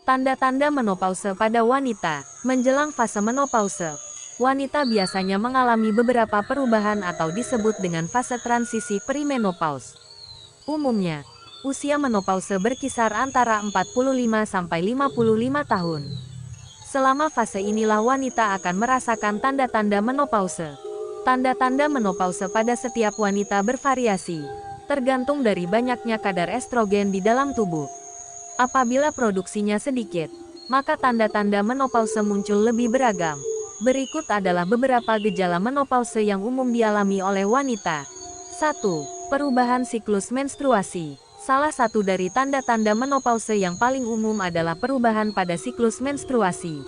Tanda-tanda menopause pada wanita. Menjelang fase menopause, wanita biasanya mengalami beberapa perubahan atau disebut dengan fase transisi perimenopause. Umumnya, usia menopause berkisar antara 45 sampai 55 tahun. Selama fase inilah wanita akan merasakan tanda-tanda menopause. Tanda-tanda menopause pada setiap wanita bervariasi, tergantung dari banyaknya kadar estrogen di dalam tubuh. Apabila produksinya sedikit, maka tanda-tanda menopause muncul lebih beragam. Berikut adalah beberapa gejala menopause yang umum dialami oleh wanita. 1. Perubahan siklus menstruasi. Salah satu dari tanda-tanda menopause yang paling umum adalah perubahan pada siklus menstruasi.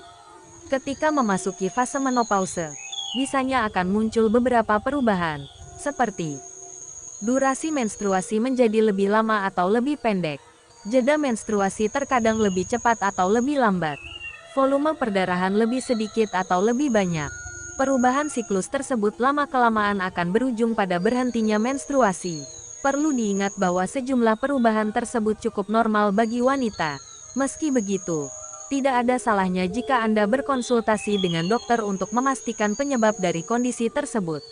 Ketika memasuki fase menopause, biasanya akan muncul beberapa perubahan, seperti durasi menstruasi menjadi lebih lama atau lebih pendek. Jeda menstruasi terkadang lebih cepat atau lebih lambat. Volume perdarahan lebih sedikit atau lebih banyak. Perubahan siklus tersebut lama-kelamaan akan berujung pada berhentinya menstruasi. Perlu diingat bahwa sejumlah perubahan tersebut cukup normal bagi wanita. Meski begitu, tidak ada salahnya jika Anda berkonsultasi dengan dokter untuk memastikan penyebab dari kondisi tersebut.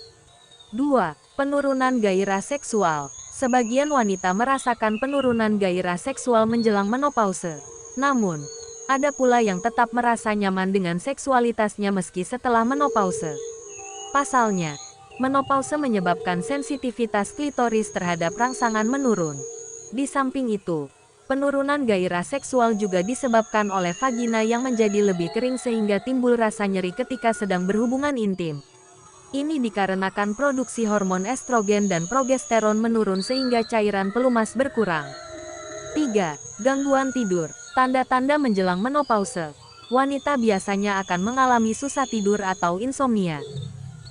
2. Penurunan gairah seksual. Sebagian wanita merasakan penurunan gairah seksual menjelang menopause. Namun, ada pula yang tetap merasa nyaman dengan seksualitasnya meski setelah menopause. Pasalnya, menopause menyebabkan sensitivitas klitoris terhadap rangsangan menurun. Di samping itu, penurunan gairah seksual juga disebabkan oleh vagina yang menjadi lebih kering sehingga timbul rasa nyeri ketika sedang berhubungan intim. Ini dikarenakan produksi hormon estrogen dan progesteron menurun sehingga cairan pelumas berkurang. 3. Gangguan tidur. Tanda-tanda menjelang menopause. Wanita biasanya akan mengalami susah tidur atau insomnia.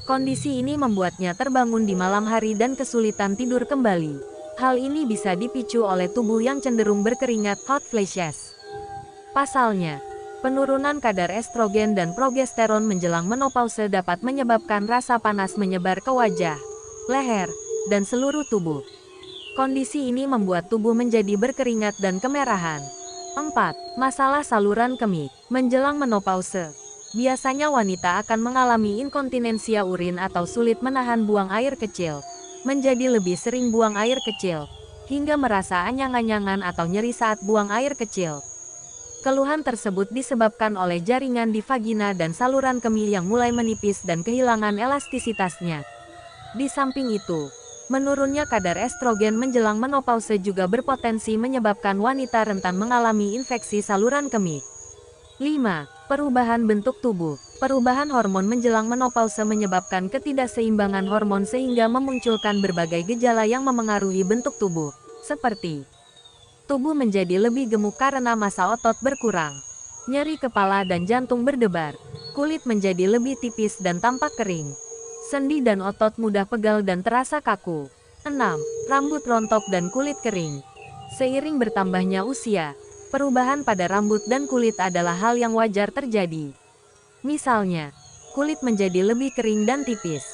Kondisi ini membuatnya terbangun di malam hari dan kesulitan tidur kembali. Hal ini bisa dipicu oleh tubuh yang cenderung berkeringat hot flashes. Pasalnya, penurunan kadar estrogen dan progesteron menjelang menopause dapat menyebabkan rasa panas menyebar ke wajah, leher, dan seluruh tubuh. Kondisi ini membuat tubuh menjadi berkeringat dan kemerahan. 4. Masalah saluran kemih. Menjelang menopause, biasanya wanita akan mengalami inkontinensia urin atau sulit menahan buang air kecil, menjadi lebih sering buang air kecil, hingga merasa anyang-anyangan atau nyeri saat buang air kecil. Keluhan tersebut disebabkan oleh jaringan di vagina dan saluran kemih yang mulai menipis dan kehilangan elastisitasnya. Di samping itu, menurunnya kadar estrogen menjelang menopause juga berpotensi menyebabkan wanita rentan mengalami infeksi saluran kemih. 5. Perubahan bentuk tubuh. Perubahan hormon menjelang menopause menyebabkan ketidakseimbangan hormon sehingga memunculkan berbagai gejala yang memengaruhi bentuk tubuh, seperti tubuh menjadi lebih gemuk karena massa otot berkurang, nyeri kepala dan jantung berdebar, kulit menjadi lebih tipis dan tampak kering, sendi dan otot mudah pegal dan terasa kaku. 6. Rambut rontok dan kulit kering. Seiring bertambahnya usia, perubahan pada rambut dan kulit adalah hal yang wajar terjadi. Misalnya, kulit menjadi lebih kering dan tipis.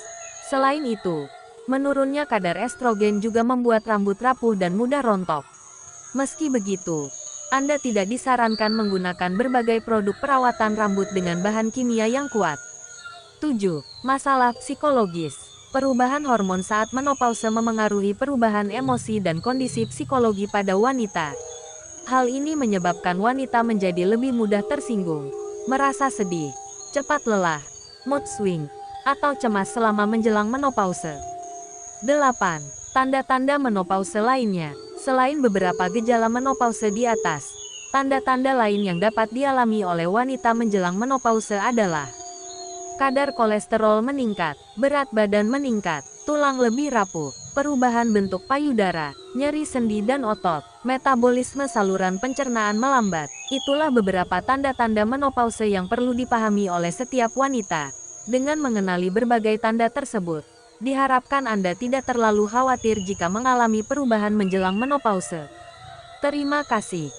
Selain itu, menurunnya kadar estrogen juga membuat rambut rapuh dan mudah rontok. Meski begitu, Anda tidak disarankan menggunakan berbagai produk perawatan rambut dengan bahan kimia yang kuat. 7. Masalah psikologis. Perubahan hormon saat menopause memengaruhi perubahan emosi dan kondisi psikologi pada wanita. Hal ini menyebabkan wanita menjadi lebih mudah tersinggung, merasa sedih, cepat lelah, mood swing, atau cemas selama menjelang menopause. 8. Tanda-tanda menopause lainnya. Selain beberapa gejala menopause di atas, tanda-tanda lain yang dapat dialami oleh wanita menjelang menopause adalah kadar kolesterol meningkat, berat badan meningkat, tulang lebih rapuh, perubahan bentuk payudara, nyeri sendi dan otot, metabolisme saluran pencernaan melambat. Itulah beberapa tanda-tanda menopause yang perlu dipahami oleh setiap wanita. Dengan mengenali berbagai tanda tersebut, diharapkan Anda tidak terlalu khawatir jika mengalami perubahan menjelang menopause. Terima kasih.